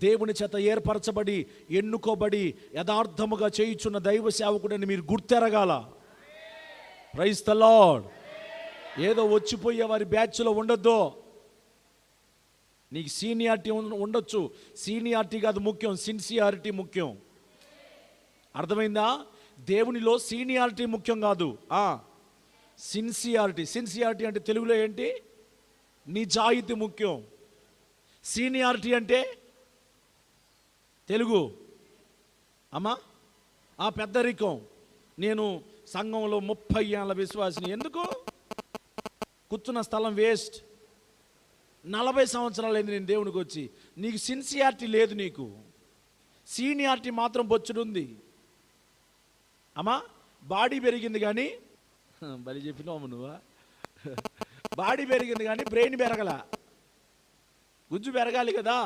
దేవుని చేత ఏర్పరచబడి ఎన్నుకోబడి యథార్థముగా చేయుచున్న దైవ సేవకుడని మీరు గుర్తెరగాల. Praise the lord. ఏదో వచ్చిపోయే వారి బ్యాచ్లో ఉండొద్దు. నీకు సీనియారిటీ ఉండొచ్చు, సీనియారిటీ కాదు ముఖ్యం, సిన్సియారిటీ ముఖ్యం. అర్థమైందా? దేవునిలో సీనియారిటీ ముఖ్యం కాదు, సిన్సియారిటీ. సిన్సియారిటీ అంటే తెలుగులో ఏంటి? నిజాయితీ ముఖ్యం. సీనియారిటీ అంటే తెలుగు అమ్మా పెద్దరికం. నేను సంఘంలో 30 ఏళ్ళ విశ్వాసిని. ఎందుకు? కూర్చున్న స్థలం వేస్ట్. 40 సంవత్సరాలు అయింది నేను దేవునికి వచ్చి. నీకు సిన్సియారిటీ లేదు, నీకు సీనియారిటీ మాత్రం బొచ్చుడుంది. అమ్మా బాడీ పెరిగింది కానీ, బలి చెప్పినావు నువ్వా, బాడీ పెరిగింది కానీ బ్రెయిన్ పెరగల. గుజ్జు పెరగాలి కదా.